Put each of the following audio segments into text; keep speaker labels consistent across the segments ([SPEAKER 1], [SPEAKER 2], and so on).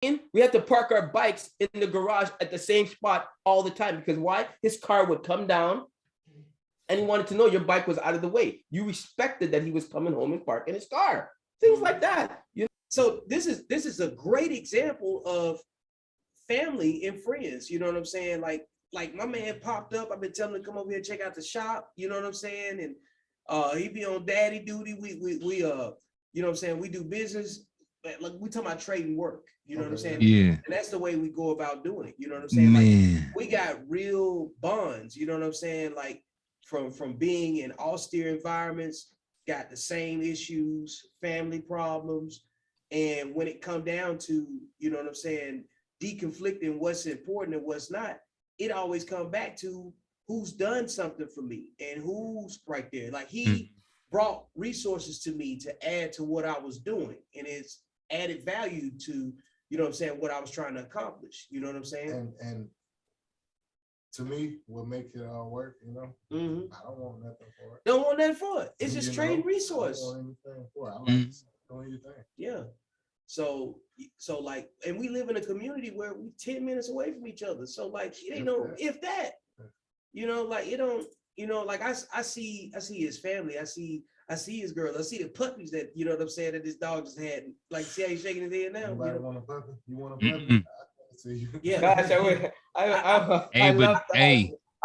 [SPEAKER 1] we had to park our bikes in the garage at the same spot all the time. Because why? His car would come down and he wanted to know your bike was out of the way. You respected that he was coming home and parking his car. Things like that. You know?
[SPEAKER 2] So this is a great example of family and friends. You know what I'm saying? Like my man popped up. I've been telling him to come over here and check out the shop. You know what I'm saying? And he be on daddy duty. We you know what I'm saying? We do business. Like we talking about trading work, you know what I'm saying?
[SPEAKER 3] Yeah.
[SPEAKER 2] And that's the way we go about doing it. You know what I'm saying?
[SPEAKER 3] Man.
[SPEAKER 2] Like we got real bonds, you know what I'm saying? Like from being in austere environments, got the same issues, family problems. And when it come down to, you know what I'm saying, deconflicting what's important and what's not, it always come back to who's done something for me and who's right there. Like he brought resources to me to add to what I was doing. And it's added value to, you know what I'm saying, what I was trying to accomplish. You know what I'm saying?
[SPEAKER 4] And to me, what makes it all work, you know, I don't want nothing for it.
[SPEAKER 2] Don't want nothing for it. It's just trading resource.
[SPEAKER 4] I don't want anything for it. I like doing your thing.
[SPEAKER 2] Yeah. So like, and we live in a community where we 10 minutes away from each other. So like, it ain't no, if that, you know, like it don't, you know, like I see his family. I see his girl. I see the puppies that, you know what I'm saying, that this dog just had. Like, see how he's shaking his head now?
[SPEAKER 4] Anybody want a puppy? You want a puppy?
[SPEAKER 2] Yeah.
[SPEAKER 1] Gosh,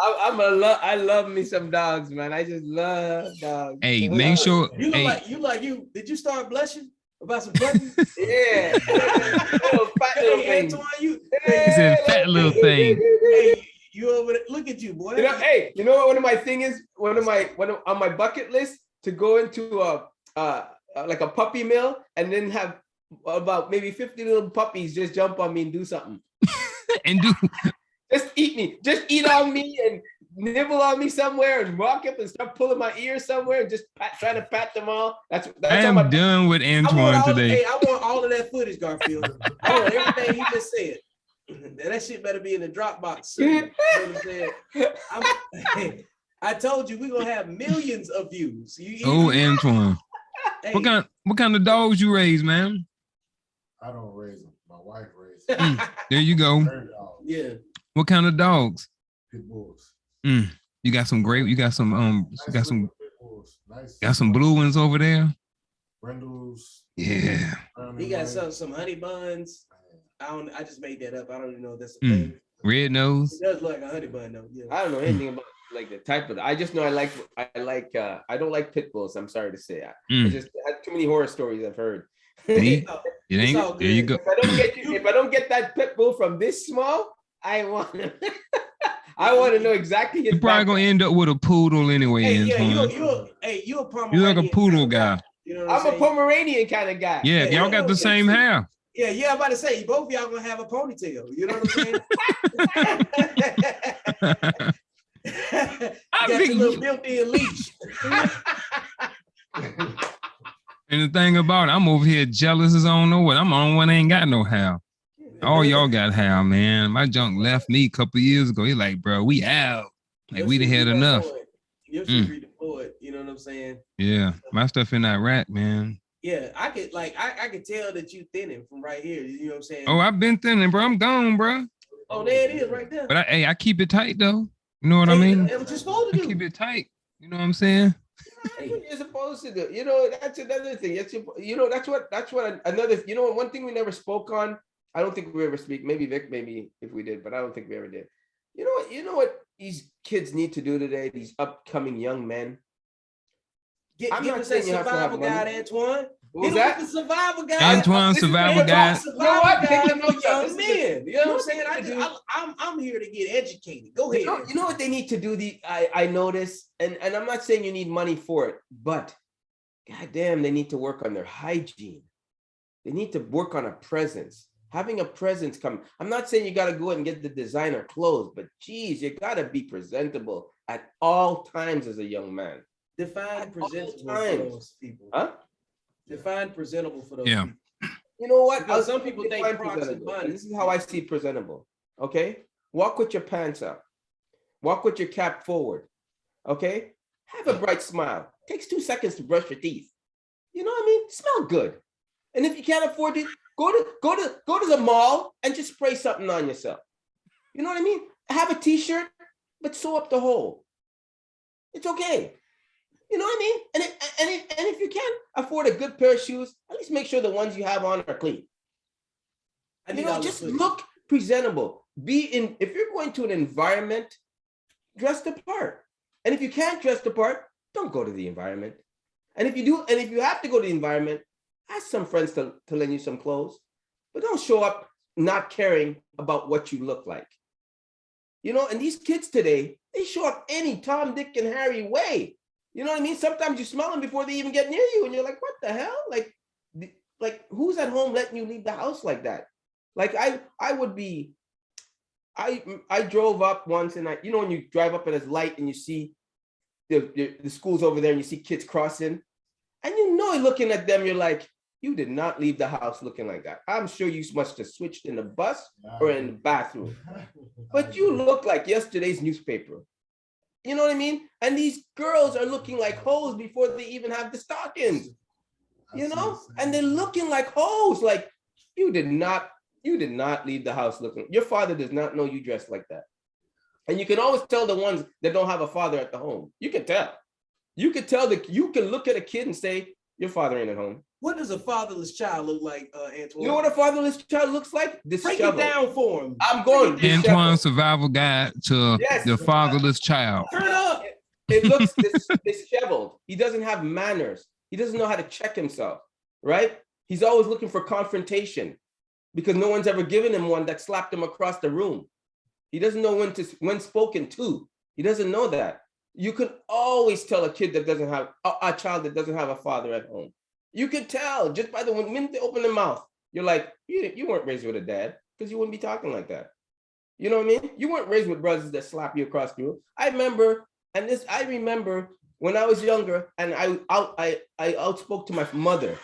[SPEAKER 1] I love me some dogs, man. I just love dogs.
[SPEAKER 3] Hey, make sure.
[SPEAKER 2] You look like you. Did you start blushing about some puppies?
[SPEAKER 1] Yeah. Little fat little thing.
[SPEAKER 2] Antoine,
[SPEAKER 3] He said fat little thing.
[SPEAKER 2] Hey, you over there? Look at you, boy.
[SPEAKER 1] You know, hey, you know what? One of my thing is on my bucket list to go into like a puppy mill and then have about maybe 50 little puppies just jump on me and do something.
[SPEAKER 3] And
[SPEAKER 1] just eat on me and nibble on me somewhere and walk up and start pulling my ears somewhere and just trying to pat them all. That's
[SPEAKER 3] I'm done with Antoine today.
[SPEAKER 2] Hey, I want all of that footage, Garfield. I want everything he just said. That shit better be in the Dropbox. You know what I'm saying? I told you we're gonna have millions of views.
[SPEAKER 3] Antoine. Hey. What kind of dogs you raise, man?
[SPEAKER 4] I don't raise them. My wife raises them.
[SPEAKER 3] There you go.
[SPEAKER 2] Yeah.
[SPEAKER 3] What kind of dogs?
[SPEAKER 4] Pitbulls.
[SPEAKER 3] You got some great. You got some
[SPEAKER 4] Nice.
[SPEAKER 3] Got some blue ones over there.
[SPEAKER 4] Brindles.
[SPEAKER 3] Yeah.
[SPEAKER 2] He got some honey buns. I just made that up. I don't even know if that's a thing.
[SPEAKER 3] Red nose.
[SPEAKER 2] It does look like a honey bun though. Yeah.
[SPEAKER 1] I don't know anything about like the type of. I just know I don't like pit bulls. I'm sorry to say. I just had too many horror stories I've heard.
[SPEAKER 3] There you go.
[SPEAKER 1] If I don't get that pit bull from this small, I want to know exactly.
[SPEAKER 3] You're probably gonna end up with a poodle anyway.
[SPEAKER 2] Hey,
[SPEAKER 3] Antoine.
[SPEAKER 2] you're a Pomeranian.
[SPEAKER 3] You're like a poodle guy.
[SPEAKER 2] You know what
[SPEAKER 1] I'm a Pomeranian kind of guy.
[SPEAKER 3] Yeah, y'all got the same hair.
[SPEAKER 2] Yeah, I'm about to say both of y'all gonna have a ponytail. You know what I'm saying? Got your little built-in leash.
[SPEAKER 3] And the thing about it, I'm over here jealous as I don't know what. I'm the only one that ain't got no hair. All y'all got hair, man. My junk left me a couple years ago. He like, bro, we out. Like we done had enough.
[SPEAKER 2] You should redeploy. You know what I'm saying?
[SPEAKER 3] Yeah, my stuff in Iraq, man.
[SPEAKER 2] Yeah, I could tell that you thinning from right here. You know what I'm saying?
[SPEAKER 3] Oh, I've been thinning, bro. I'm gone, bro.
[SPEAKER 2] Oh, there it is, right there.
[SPEAKER 3] But I keep it tight though. You know what I mean?
[SPEAKER 2] That's what you're supposed to do.
[SPEAKER 3] I keep it tight. You know what I'm saying?
[SPEAKER 1] That's what you're supposed to do. You know, that's another thing. That's what another. You know, one thing we never spoke on. I don't think we ever speak. Maybe Vic, maybe if we did, but I don't think we ever did. You know what these kids need to do today? These upcoming young men.
[SPEAKER 2] Give us that survival guide, Antoine.
[SPEAKER 1] What was that?
[SPEAKER 2] The survival guide.
[SPEAKER 3] Antoine, survival guide.
[SPEAKER 2] You know what? Young men. You know what I'm saying? I'm here to get educated. Go ahead.
[SPEAKER 1] You know what they need to do? I notice, and I'm not saying you need money for it, but goddamn, they need to work on their hygiene. They need to work on a presence. Having a presence come. I'm not saying you got to go and get the designer clothes, but geez, you got to be presentable at all times as a young man.
[SPEAKER 2] Define presentable for those people.
[SPEAKER 1] Huh?
[SPEAKER 2] Define presentable for those
[SPEAKER 3] people.
[SPEAKER 1] You know what?
[SPEAKER 2] Some people think
[SPEAKER 1] this is how I see presentable. Okay? Walk with your pants up. Walk with your cap forward. Okay? Have a bright smile. Takes 2 seconds to brush your teeth. You know what I mean? Smell good. And if you can't afford it, Go to the mall and just spray something on yourself. You know what I mean? Have a t-shirt, but sew up the hole. It's okay. You know what I mean? And if you can afford a good pair of shoes, at least make sure the ones you have on are clean. You know, just look presentable. If you're going to an environment, dress the part. And if you can't dress the part, don't go to the environment. And if you do, and if you have to go to the environment, ask some friends to lend you some clothes, but don't show up not caring about what you look like. You know, and these kids today, they show up any Tom, Dick, and Harry way. You know what I mean? Sometimes you smell them before they even get near you, and you're like, what the hell? Like who's at home letting you leave the house like that? Like I drove up once, and when you drive up at this light and you see the schools over there and you see kids crossing, and you're looking at them, you're like, you did not leave the house looking like that. I'm sure you must have switched in the bus or in the bathroom. But you look like yesterday's newspaper. You know what I mean? And these girls are looking like hoes before they even have the stockings. You know? And they're looking like hoes. Like, you did not leave the house looking. Your father does not know you dress like that. And you can always tell the ones that don't have a father at the home. You can tell. You can look at a kid and say, your father ain't at home.
[SPEAKER 2] What does a fatherless child look like, Antoine?
[SPEAKER 1] You know what a fatherless child looks like?
[SPEAKER 2] Break it down for him.
[SPEAKER 1] I'm going.
[SPEAKER 3] Antoine's survival guide to the fatherless child.
[SPEAKER 2] Turn up.
[SPEAKER 1] It looks disheveled. He doesn't have manners. He doesn't know how to check himself, right? He's always looking for confrontation because no one's ever given him one that slapped him across the room. He doesn't know when spoken to. He doesn't know that. You can always tell a kid that doesn't have a child that doesn't have a father at home. You can tell just by the minute they open their mouth. You're like, you weren't raised with a dad because you wouldn't be talking like that. You know what I mean? You weren't raised with brothers that slap you across the room. I remember when I was younger and I outspoke to my mother,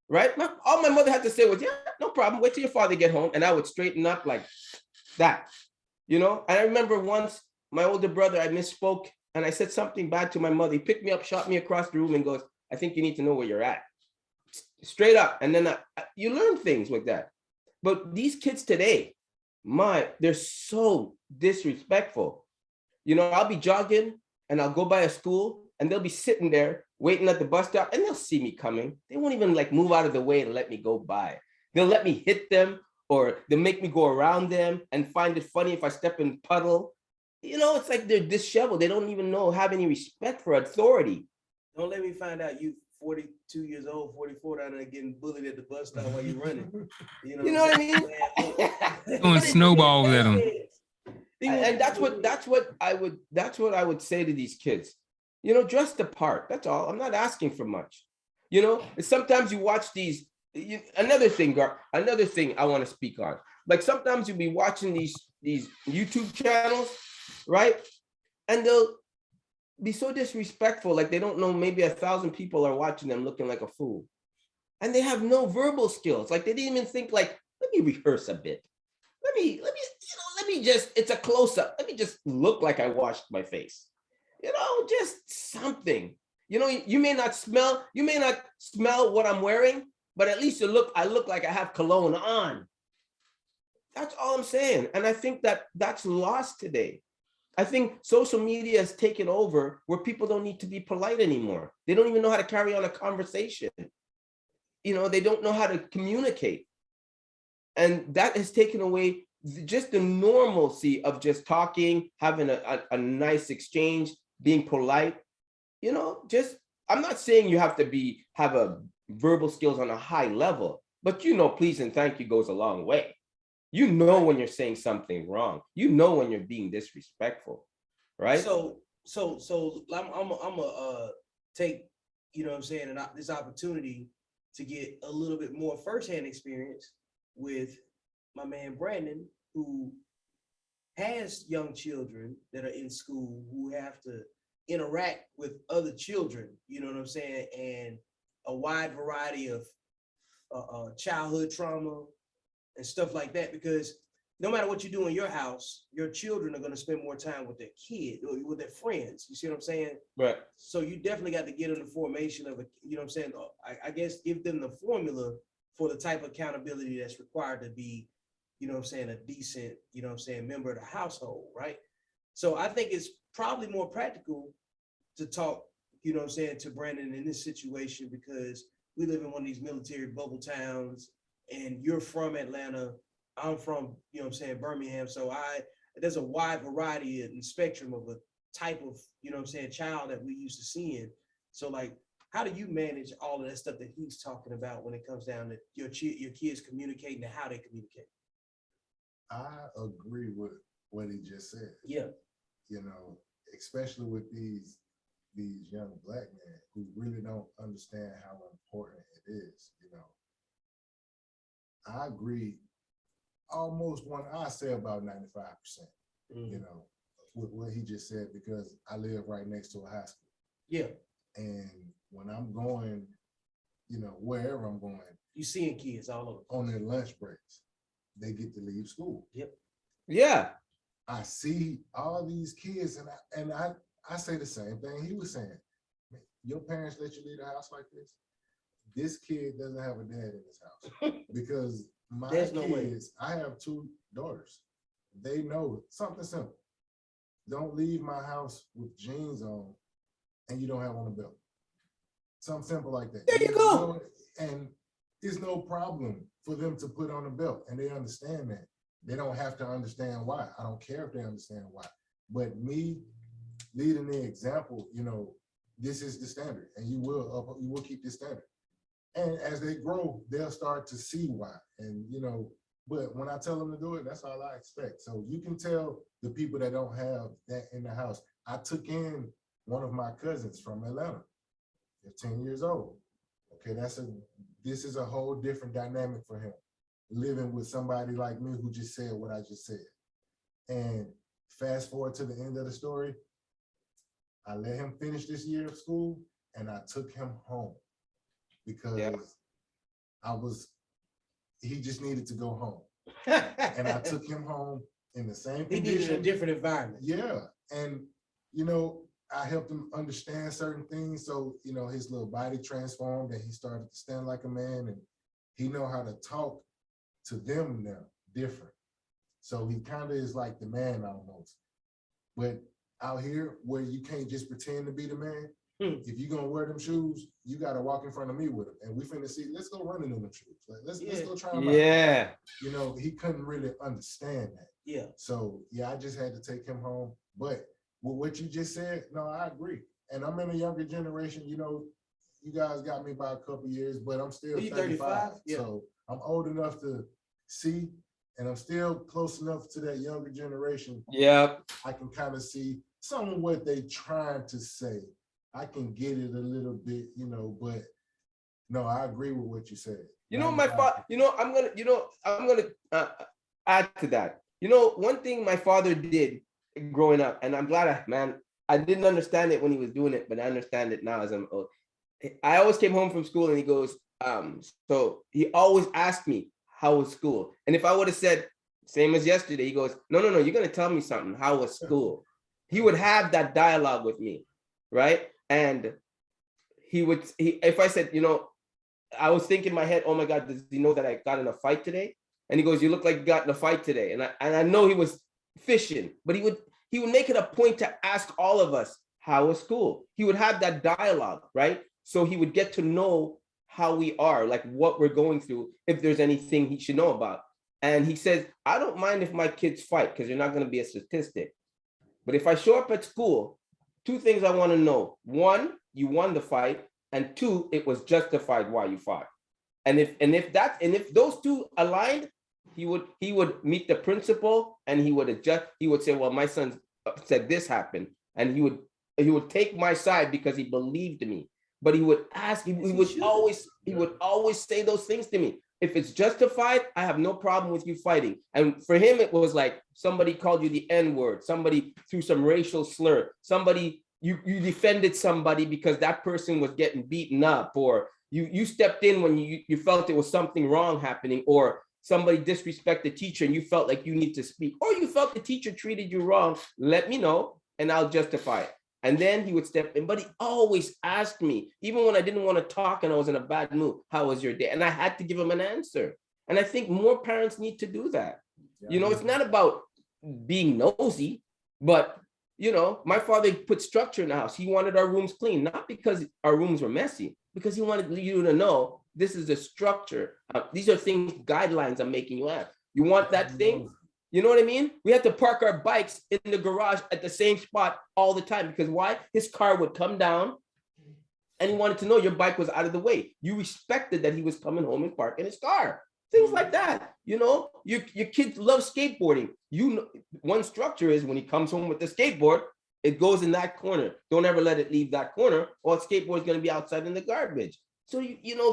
[SPEAKER 1] right? All my mother had to say was, yeah, no problem. Wait till your father get home. And I would straighten up like that, you know? And I remember once my older brother, I misspoke and I said something bad to my mother. He picked me up, shot me across the room and goes, I think you need to know where you're at. Straight up. And then you learn things like that. But these kids today, they're so disrespectful. You know, I'll be jogging and I'll go by a school and they'll be sitting there waiting at the bus stop and they'll see me coming. They won't even like move out of the way to let me go by. They'll let me hit them or they'll make me go around them and find it funny if I step in puddle. You know, it's like they're disheveled. They don't even have any respect for authority.
[SPEAKER 2] Don't let me find out you 42 years old, 44 down there getting bullied at the bus stop while you're running. You know what I mean?
[SPEAKER 3] Throwing snowballs at them.
[SPEAKER 1] And that's what I would say to these kids. You know, dress the part. That's all. I'm not asking for much. You know, sometimes you watch these. Another thing I want to speak on. Like sometimes you'll be watching these YouTube channels, right? And they'll be so disrespectful, like they don't know maybe 1,000 people are watching them looking like a fool. And they have no verbal skills. Like they didn't even think like, let me rehearse a bit. Let me just, it's a close-up. Let me just look like I washed my face. You know, just something. You know, you may not smell what I'm wearing, but at least I look like I have cologne on. That's all I'm saying. And I think that's lost today. I think social media has taken over where people don't need to be polite anymore. They don't even know how to carry on a conversation. You know, they don't know how to communicate. And that has taken away just the normalcy of just talking, having a nice exchange, being polite. You know, I'm not saying you have to have a verbal skills on a high level, but you know, please and thank you goes a long way. You know when you're saying something wrong. You know when you're being disrespectful, right?
[SPEAKER 2] So I'm gonna take, you know what I'm saying, and this opportunity to get a little bit more firsthand experience with my man Brandon, who has young children that are in school who have to interact with other children, you know what I'm saying, and a wide variety of childhood trauma and stuff like that, because no matter what you do in your house, your children are going to spend more time with their kid or with their friends. You see what I'm saying?
[SPEAKER 1] Right.
[SPEAKER 2] So you definitely got to get in the formation of you know what I'm saying? I guess give them the formula for the type of accountability that's required to be, you know what I'm saying, a decent, you know what I'm saying, member of the household, right? So I think it's probably more practical to talk, you know what I'm saying, to Brandon in this situation, because we live in one of these military bubble towns, and you're from Atlanta. I'm from, you know what I'm saying, Birmingham. So there's a wide variety and spectrum of a type of, you know what I'm saying, child that we used to seeing. So like, how do you manage all of that stuff that he's talking about when it comes down to your kids communicating and how they communicate?
[SPEAKER 4] I agree with what he just said.
[SPEAKER 2] Yeah.
[SPEAKER 4] You know, especially with these young black men who really don't understand how important it is. You know, I agree almost when I say about 95%, you know, with what he just said, because I live right next to a high school.
[SPEAKER 2] Yeah.
[SPEAKER 4] And when I'm going, you know, wherever I'm going,
[SPEAKER 2] you seeing kids all over
[SPEAKER 4] on their lunch breaks, they get to leave school.
[SPEAKER 2] Yep.
[SPEAKER 1] Yeah.
[SPEAKER 4] I see all these kids, and I say the same thing he was saying. Your parents let you leave the house like this? This kid doesn't have a dad in his house. Because my kids, I have 2 daughters. They know something simple. Don't leave my house with jeans on and you don't have on a belt. Something simple like that.
[SPEAKER 1] There you go.
[SPEAKER 4] And it's no problem for them to put on a belt, and they understand that. They don't have to understand why. I don't care if they understand why. But me leading the example, you know, this is the standard, and you will keep this standard. And as they grow, they'll start to see why. And, you know, but when I tell them to do it, that's all I expect. So you can tell the people that don't have that in the house. I took in one of my cousins from Atlanta. They're 10 years old. Okay, this is a whole different dynamic for him, living with somebody like me who just said what I just said. And fast forward to the end of the story, I let him finish this year of school, and I took him home because he just needed to go home. And I took him home in the same condition.
[SPEAKER 2] He needed a different environment.
[SPEAKER 4] Yeah. And, you know, I helped him understand certain things. So, you know, his little body transformed and he started to stand like a man, and he know how to talk to them now different. So he kind of is like the man almost. But out here where you can't just pretend to be the man, if you're gonna wear them shoes, you gotta walk in front of me with them. And we finna see, let's go running in them shoes. Like, let's go try them out.
[SPEAKER 1] Yeah.
[SPEAKER 4] You know, he couldn't really understand that.
[SPEAKER 2] Yeah.
[SPEAKER 4] So yeah, I just had to take him home. But with what you just said, no, I agree. And I'm in a younger generation, you know, you guys got me by a couple years, but I'm still 35. Yeah. So I'm old enough to see, and I'm still close enough to that younger generation.
[SPEAKER 1] Yeah.
[SPEAKER 4] I can kind of see some of what they trying to say. I can get it a little bit, you know, but no, I agree with what you said.
[SPEAKER 1] You know, my father, I'm gonna add to that. You know, one thing my father did growing up, and I'm glad I didn't understand it when he was doing it, but I understand it now as I'm old. I always came home from school and he goes, so he always asked me, how was school? And if I would have said, same as yesterday, he goes, no, you're gonna tell me something. How was school? He would have that dialogue with me, right? And if I said, you know, I was thinking in my head, oh my God, does he know that I got in a fight today? And he goes, you look like you got in a fight today. And I know he was fishing, but he would make it a point to ask all of us, how was school? He would have that dialogue, right? So he would get to know how we are, like what we're going through, if there's anything he should know about. And he says, I don't mind if my kids fight, because you're not going to be a statistic. But if I show up at school, 2 things I want to know. 1, you won the fight, and 2, it was justified why you fought. And if those 2 aligned, he would meet the principal and he would adjust. He would say, well, my son said this happened, and he would take my side because he believed me. But he would ask, he would always say those things to me. If it's justified, I have no problem with you fighting. And for him, it was like somebody called you the N-word, somebody threw some racial slur, somebody, you defended somebody because that person was getting beaten up, or you stepped in when you felt there was something wrong happening, or somebody disrespected the teacher and you felt like you need to speak, or you felt the teacher treated you wrong. Let me know and I'll justify it. And then he would step in, but he always asked me, even when I didn't want to talk and I was in a bad mood, how was your day? And I had to give him an answer. And I think more parents need to do that. You know, it's not about being nosy, but you know, my father put structure in the house. He wanted our rooms clean, not because our rooms were messy, because he wanted you to know this is a structure. These are things, guidelines I'm making you have. You want that thing? You know what I mean? We had to park our bikes in the garage at the same spot all the time because why? His car would come down and he wanted to know your bike was out of the way. You respected that he was coming home and parking his car. Things like that. You know, your kids love skateboarding. You know, one structure is when he comes home with the skateboard, it goes in that corner. Don't ever let it leave that corner or skateboard is going to be outside in the garbage. So, you know,